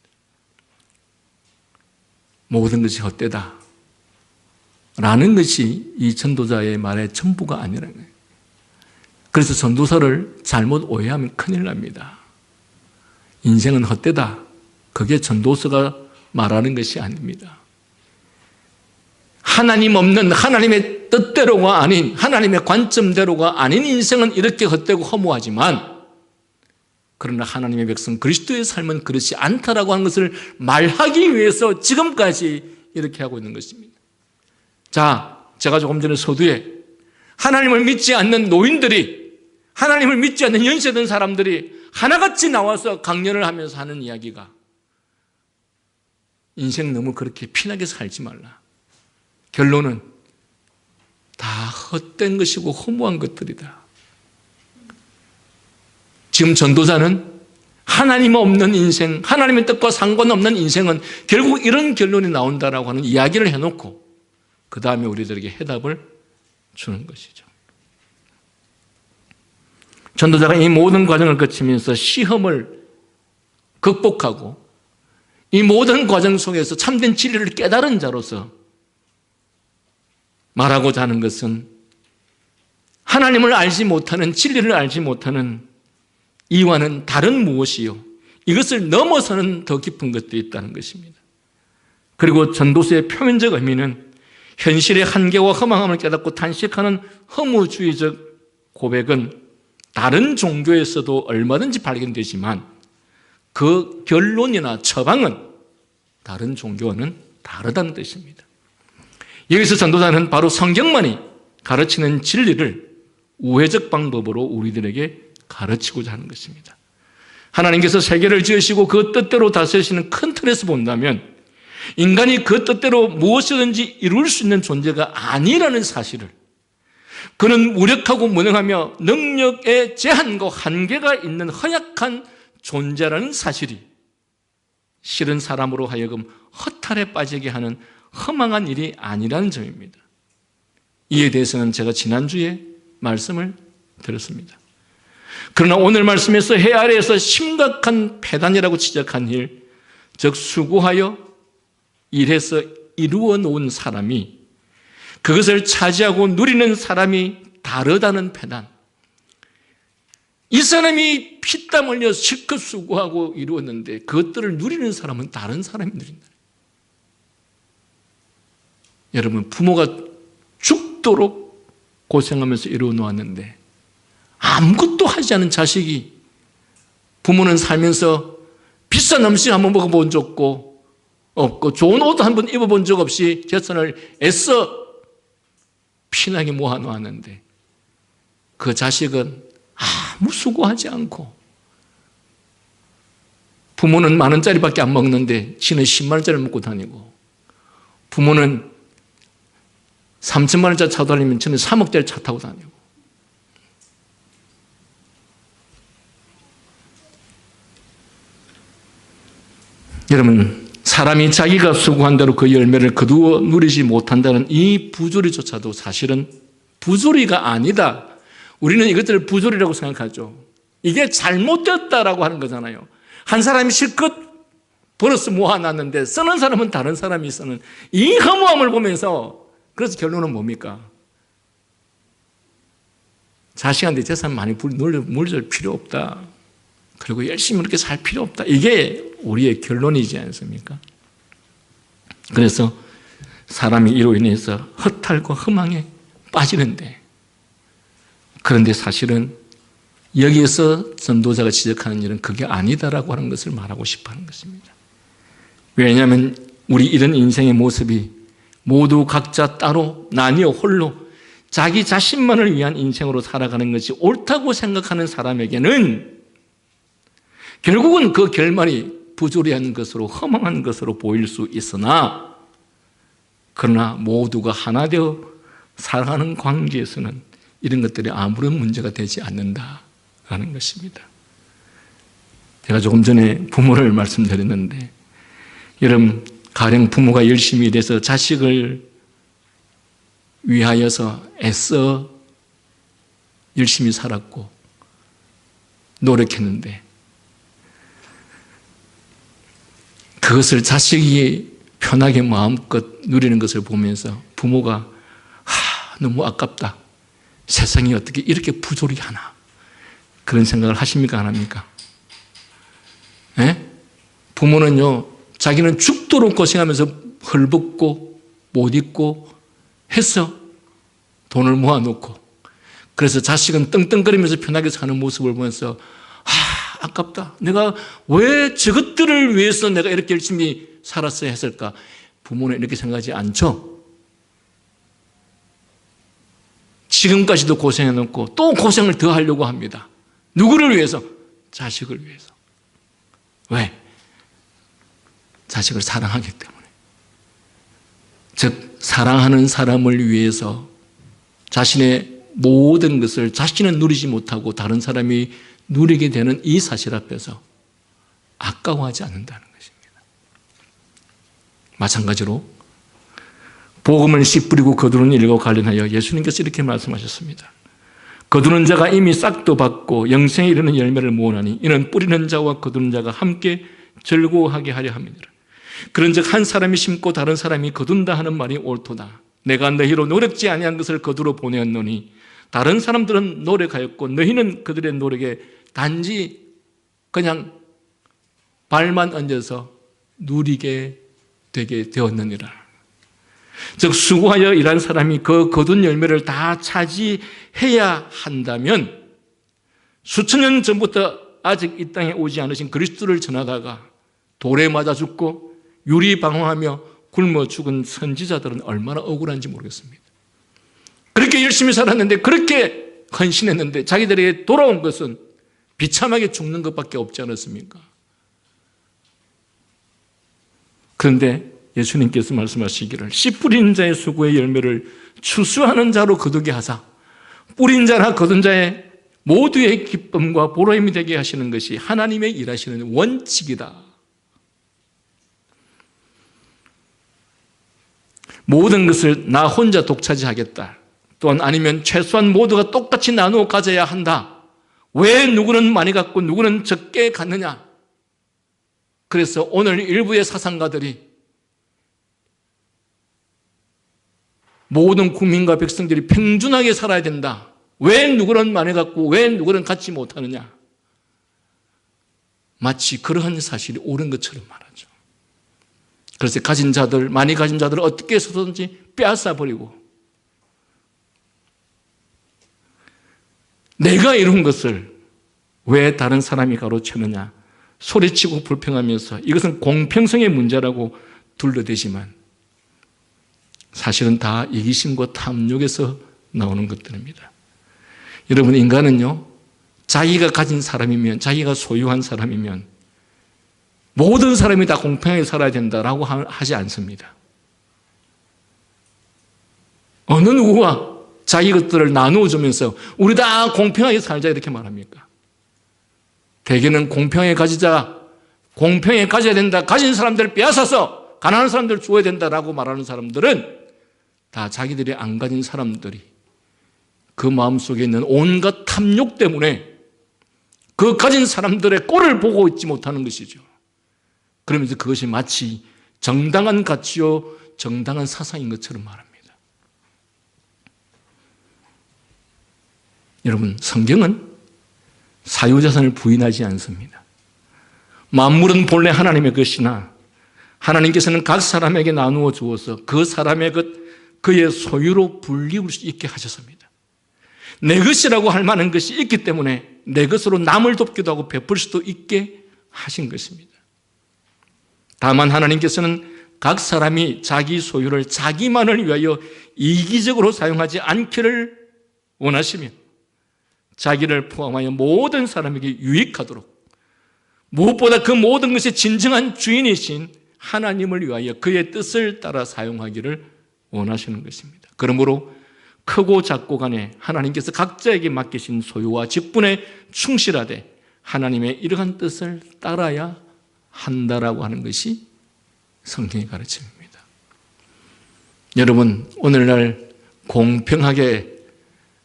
모든 것이 헛되다 라는 것이 이 전도자의 말의 전부가 아니라는 거예요. 그래서 전도서를 잘못 오해하면 큰일 납니다. 인생은 헛되다. 그게 전도서가 말하는 것이 아닙니다. 하나님 없는 하나님의 뜻대로가 아닌 하나님의 관점대로가 아닌 인생은 이렇게 헛되고 허무하지만 그러나 하나님의 백성 그리스도의 삶은 그렇지 않다라고 하는 것을 말하기 위해서 지금까지 이렇게 하고 있는 것입니다. 자, 제가 조금 전에 서두에 하나님을 믿지 않는 노인들이 하나님을 믿지 않는 연세든 사람들이 하나같이 나와서 강연을 하면서 하는 이야기가 인생 너무 그렇게 피나게 살지 말라. 결론은 다 헛된 것이고 허무한 것들이다. 지금 전도자는 하나님 없는 인생, 하나님의 뜻과 상관없는 인생은 결국 이런 결론이 나온다라고 하는 이야기를 해놓고 그 다음에 우리들에게 해답을 주는 것이죠. 전도자가 이 모든 과정을 거치면서 시험을 극복하고 이 모든 과정 속에서 참된 진리를 깨달은 자로서 말하고자 하는 것은 하나님을 알지 못하는 진리를 알지 못하는 이와는 다른 무엇이요 이것을 넘어서는 더 깊은 것도 있다는 것입니다. 그리고 전도서의 표면적 의미는 현실의 한계와 허망함을 깨닫고 탄식하는 허무주의적 고백은 다른 종교에서도 얼마든지 발견되지만 그 결론이나 처방은 다른 종교와는 다르다는 뜻입니다. 여기서 전도자는 바로 성경만이 가르치는 진리를 우회적 방법으로 우리들에게 가르치고자 하는 것입니다. 하나님께서 세계를 지으시고 그 뜻대로 다스리시는 큰 틀에서 본다면 인간이 그 뜻대로 무엇이든지 이룰 수 있는 존재가 아니라는 사실을, 그는 무력하고 무능하며 능력의 제한과 한계가 있는 허약한 존재라는 사실이 실은 사람으로 하여금 허탈에 빠지게 하는 허망한 일이 아니라는 점입니다. 이에 대해서는 제가 지난주에 말씀을 드렸습니다. 그러나 오늘 말씀에서 해 아래에서 심각한 패단이라고 지적한 일, 즉 수고하여 일해서 이루어 놓은 사람이 그것을 차지하고 누리는 사람이 다르다는 패단, 이 사람이 피땀 흘려 실컷 수고하고 이루었는데 그것들을 누리는 사람은 다른 사람이 누린다. 여러분, 부모가 죽도록 고생하면서 이루어 놓았는데 아무것도 하지 않은 자식이, 부모는 살면서 비싼 음식 한번 먹어본 적 없고 좋은 옷 한번 입어본 적 없이 재산을 애써 피나게 모아놓았는데 그 자식은 아무 수고하지 않고, 부모는 10,000원짜리밖에 안 먹는데 지는 100,000원짜리 먹고 다니고, 부모는 30,000,000원짜리 차 다니면 저는 3억짜리 차 타고 다니고, 여러분, 사람이 자기가 수고한 대로 그 열매를 거두어 누리지 못한다는 이 부조리조차도 사실은 부조리가 아니다. 우리는 이것들을 부조리라고 생각하죠. 이게 잘못됐다라고 하는 거잖아요. 한 사람이 실컷 벌어서 모아놨는데 쓰는 사람은 다른 사람이 쓰는 이 허무함을 보면서, 그래서 결론은 뭡니까? 자식한테 재산 많이 물줄 필요 없다. 그리고 열심히 그렇게 살 필요 없다. 이게 우리의 결론이지 않습니까? 그래서 사람이 이로 인해서 허탈과 허망에 빠지는데, 그런데 사실은 여기에서 전도자가 지적하는 일은 그게 아니다라고 하는 것을 말하고 싶어 하는 것입니다. 왜냐하면 우리 이런 인생의 모습이 모두 각자 따로 나뉘어 홀로 자기 자신만을 위한 인생으로 살아가는 것이 옳다고 생각하는 사람에게는 결국은 그 결말이 부조리한 것으로, 허망한 것으로 보일 수 있으나, 그러나 모두가 하나 되어 살아가는 관계에서는 이런 것들이 아무런 문제가 되지 않는다라는 것입니다. 제가 조금 전에 부모를 말씀드렸는데, 여러분, 가령 부모가 열심히 일해서 자식을 위하여서 애써 열심히 살았고 노력했는데 그것을 자식이 편하게 마음껏 누리는 것을 보면서 부모가 너무 아깝다. 세상이 어떻게 이렇게 부조리하나. 그런 생각을 하십니까? 안 합니까? 네? 부모는요, 자기는 죽도록 고생하면서 헐벗고 못 입고 해서 돈을 모아놓고, 그래서 자식은 떵떵거리면서 편하게 사는 모습을 보면서 아깝다. 내가 왜 저것들을 위해서 내가 이렇게 열심히 살았어야 했을까? 부모는 이렇게 생각하지 않죠. 지금까지도 고생해놓고 또 고생을 더 하려고 합니다. 누구를 위해서? 자식을 위해서. 왜? 자식을 사랑하기 때문에. 즉, 사랑하는 사람을 위해서 자신의 모든 것을 자신은 누리지 못하고 다른 사람이 누리게 되는 이 사실 앞에서 아까워하지 않는다는 것입니다. 마찬가지로 복음을 씨 뿌리고 거두는 일과 관련하여 예수님께서 이렇게 말씀하셨습니다. 거두는 자가 이미 싹도 받고 영생에 이르는 열매를 모으나니 이는 뿌리는 자와 거두는 자가 함께 즐거워하게 하려 함이니라. 그런즉 한 사람이 심고 다른 사람이 거둔다 하는 말이 옳도다. 내가 너희로 노력지 아니한 것을 거두러 보내었노니 다른 사람들은 노력하였고 너희는 그들의 노력에 단지 그냥 발만 얹어서 누리게 되게 되었느니라. 즉 수고하여 일한 사람이 그 거둔 열매를 다 차지해야 한다면 수천 년 전부터 아직 이 땅에 오지 않으신 그리스도를 전하다가 돌에 맞아 죽고 유리방황하며 굶어 죽은 선지자들은 얼마나 억울한지 모르겠습니다. 그렇게 열심히 살았는데 그렇게 헌신했는데 자기들에게 돌아온 것은 비참하게 죽는 것밖에 없지 않았습니까? 그런데 예수님께서 말씀하시기를 씨 뿌리는 자의 수고의 열매를 추수하는 자로 거두게 하사 뿌린 자나 거둔 자의 모두의 기쁨과 보람이 되게 하시는 것이 하나님의 일하시는 원칙이다. 모든 것을 나 혼자 독차지하겠다. 또한 아니면 최소한 모두가 똑같이 나누어 가져야 한다. 왜 누구는 많이 갖고 누구는 적게 갖느냐? 그래서 오늘 일부의 사상가들이 모든 국민과 백성들이 평준하게 살아야 된다. 왜 누구는 많이 갖고 왜 누구는 갖지 못하느냐? 마치 그러한 사실이 옳은 것처럼 말하죠. 그래서 가진 자들, 많이 가진 자들을 어떻게 해서든지 빼앗아버리고 내가 이룬 것을 왜 다른 사람이 가로채느냐 소리치고 불평하면서 이것은 공평성의 문제라고 둘러대지만 사실은 다 이기심과 탐욕에서 나오는 것들입니다. 여러분, 인간은요, 자기가 가진 사람이면, 자기가 소유한 사람이면 모든 사람이 다 공평하게 살아야 된다라고 하지 않습니다. 어느 누구가 자기 것들을 나누어 주면서 우리 다 공평하게 살자 이렇게 말합니까? 대개는 공평하게 가지자, 공평하게 가져야 된다, 가진 사람들을 빼앗아서 가난한 사람들을 주어야 된다라고 말하는 사람들은 다 자기들이 안 가진 사람들이 그 마음속에 있는 온갖 탐욕 때문에 그 가진 사람들의 꼴을 보고 있지 못하는 것이죠. 그러면서 그것이 마치 정당한 가치요 정당한 사상인 것처럼 말합니다. 여러분, 성경은 사유자산을 부인하지 않습니다. 만물은 본래 하나님의 것이나 하나님께서는 각 사람에게 나누어 주어서 그 사람의 것, 그의 소유로 분리할 수 있게 하셨습니다. 내 것이라고 할 만한 것이 있기 때문에 내 것으로 남을 돕기도 하고 베풀 수도 있게 하신 것입니다. 다만 하나님께서는 각 사람이 자기 소유를 자기만을 위하여 이기적으로 사용하지 않기를 원하시며 자기를 포함하여 모든 사람에게 유익하도록 무엇보다 그 모든 것의 진정한 주인이신 하나님을 위하여 그의 뜻을 따라 사용하기를 원하시는 것입니다. 그러므로 크고 작고 간에 하나님께서 각자에게 맡기신 소유와 직분에 충실하되 하나님의 이러한 뜻을 따라야 한다라고 하는 것이 성경의 가르침입니다. 여러분, 오늘날 공평하게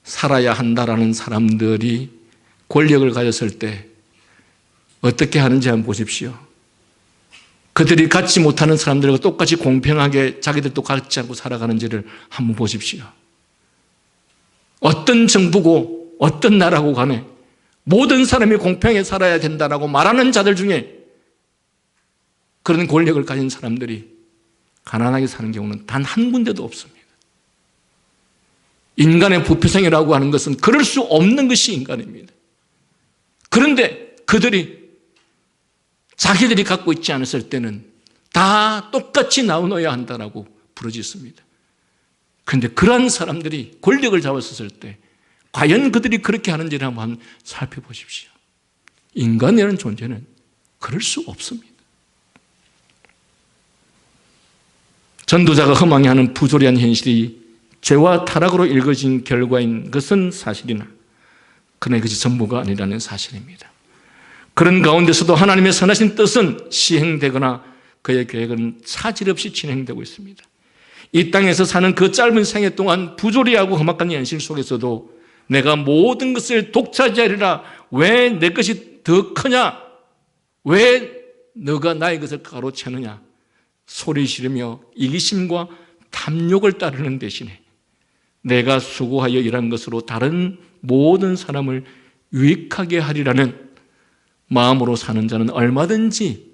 살아야 한다라는 사람들이 권력을 가졌을 때 어떻게 하는지 한번 보십시오. 그들이 갖지 못하는 사람들과 똑같이 공평하게 자기들도 갖지 않고 살아가는지를 한번 보십시오. 어떤 정부고 어떤 나라고 간에 모든 사람이 공평하게 살아야 된다라고 말하는 자들 중에 그런 권력을 가진 사람들이 가난하게 사는 경우는 단 한 군데도 없습니다. 인간의 부패성이라고 하는 것은 그럴 수 없는 것이 인간입니다. 그런데 그들이 자기들이 갖고 있지 않았을 때는 다 똑같이 나눠야 한다라고 부르짖습니다. 그런데 그러한 사람들이 권력을 잡았을 때 과연 그들이 그렇게 하는지를 한번 살펴보십시오. 인간이라는 존재는 그럴 수 없습니다. 전도자가 허망해하는 부조리한 현실이 죄와 타락으로 일궈진 결과인 것은 사실이나 그러나 그것이 전부가 아니라는 사실입니다. 그런 가운데서도 하나님의 선하신 뜻은 시행되거나 그의 계획은 차질 없이 진행되고 있습니다. 이 땅에서 사는 그 짧은 생애 동안 부조리하고 험악한 현실 속에서도 내가 모든 것을 독차지하리라, 왜 내 것이 더 크냐, 왜 너가 나의 것을 가로채느냐 소리 지르며 이기심과 탐욕을 따르는 대신에 내가 수고하여 일한 것으로 다른 모든 사람을 유익하게 하리라는 마음으로 사는 자는 얼마든지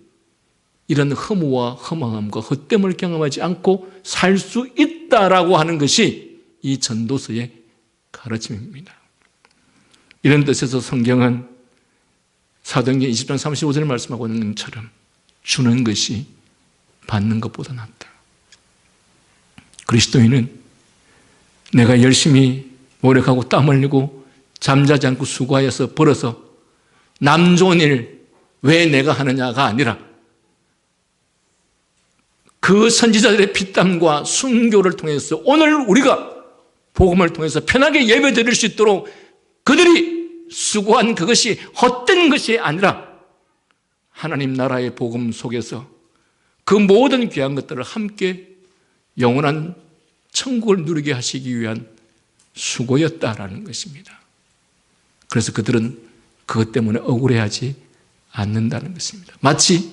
이런 허무와 허망함과 헛됨을 경험하지 않고 살 수 있다라고 하는 것이 이 전도서의 가르침입니다. 이런 뜻에서 성경은 사도행전 20장 35절에 말씀하고 있는 것처럼 주는 것이 받는 것보다 낫다. 그리스도인은 내가 열심히 노력하고 땀 흘리고 잠자지 않고 수고하여서 벌어서 남 좋은 일 왜 내가 하느냐가 아니라 그 선지자들의 피땀과 순교를 통해서 오늘 우리가 복음을 통해서 편하게 예배드릴 수 있도록 그들이 수고한 그것이 헛된 것이 아니라 하나님 나라의 복음 속에서 그 모든 귀한 것들을 함께 영원한 천국을 누리게 하시기 위한 수고였다라는 것입니다. 그래서 그들은 그것 때문에 억울해하지 않는다는 것입니다. 마치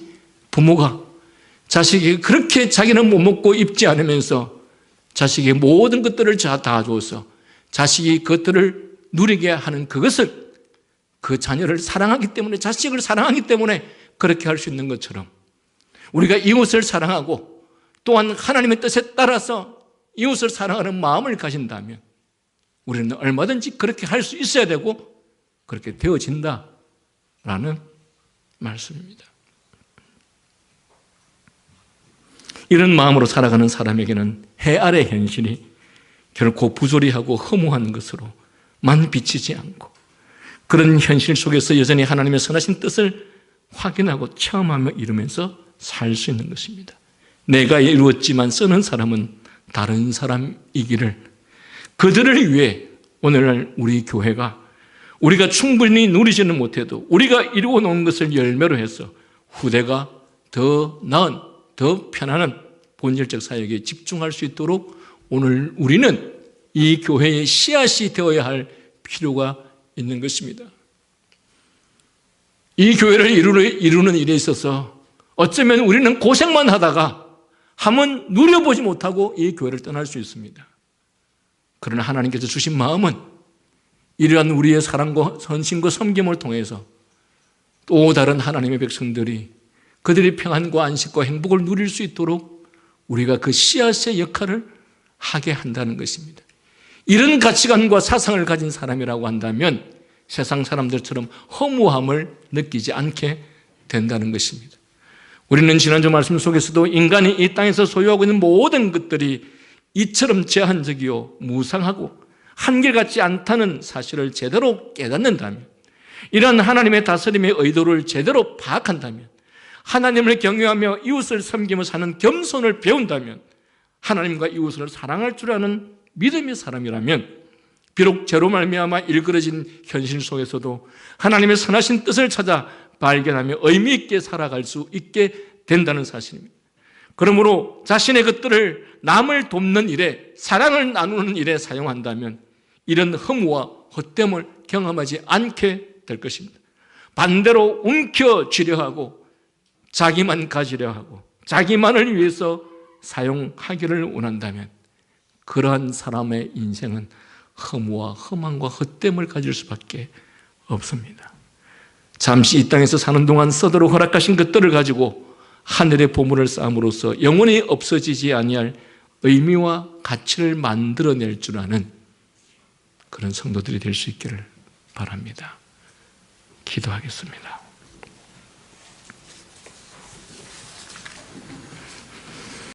부모가 자식이 그렇게 자기는 못 먹고 입지 않으면서 자식의 모든 것들을 다 줘서 자식이 그것들을 누리게 하는 그것을 그 자녀를 사랑하기 때문에 자식을 사랑하기 때문에 그렇게 할 수 있는 것처럼 우리가 이웃을 사랑하고 또한 하나님의 뜻에 따라서 이웃을 사랑하는 마음을 가진다면 우리는 얼마든지 그렇게 할 수 있어야 되고 그렇게 되어진다라는 말씀입니다. 이런 마음으로 살아가는 사람에게는 해 아래 현실이 결코 부조리하고 허무한 것으로만 비치지 않고 그런 현실 속에서 여전히 하나님의 선하신 뜻을 확인하고 체험하며 이루면서 살 수 있는 것입니다. 내가 이루었지만 쓰는 사람은 다른 사람이기를 그들을 위해 오늘날 우리 교회가 우리가 충분히 누리지는 못해도 우리가 이루어 놓은 것을 열매로 해서 후대가 더 나은, 더 편안한 본질적 사역에 집중할 수 있도록 오늘 우리는 이 교회의 씨앗이 되어야 할 필요가 있는 것입니다. 이 교회를 이루는 일에 있어서 어쩌면 우리는 고생만 하다가 한번 누려보지 못하고 이 교회를 떠날 수 있습니다. 그러나 하나님께서 주신 마음은 이러한 우리의 사랑과 헌신과 섬김을 통해서 또 다른 하나님의 백성들이 그들의 평안과 안식과 행복을 누릴 수 있도록 우리가 그 씨앗의 역할을 하게 한다는 것입니다. 이런 가치관과 사상을 가진 사람이라고 한다면 세상 사람들처럼 허무함을 느끼지 않게 된다는 것입니다. 우리는 지난주 말씀 속에서도 인간이 이 땅에서 소유하고 있는 모든 것들이 이처럼 제한적이요 무상하고 한결같지 않다는 사실을 제대로 깨닫는다면 이러한 하나님의 다스림의 의도를 제대로 파악한다면 하나님을 경외하며 이웃을 섬기며 사는 겸손을 배운다면 하나님과 이웃을 사랑할 줄 아는 믿음의 사람이라면 비록 죄로 말미암아 일그러진 현실 속에서도 하나님의 선하신 뜻을 찾아 발견하며 의미 있게 살아갈 수 있게 된다는 사실입니다. 그러므로 자신의 것들을 남을 돕는 일에 사랑을 나누는 일에 사용한다면 이런 허무와 헛됨을 경험하지 않게 될 것입니다. 반대로 움켜쥐려 하고 자기만 가지려 하고 자기만을 위해서 사용하기를 원한다면 그러한 사람의 인생은 허무와 험함과 헛됨을 가질 수밖에 없습니다. 잠시 이 땅에서 사는 동안 써도록 허락하신 것들을 가지고 하늘의 보물을 쌓음으로써 영원히 없어지지 아니할 의미와 가치를 만들어낼 줄 아는 그런 성도들이 될 수 있기를 바랍니다. 기도하겠습니다.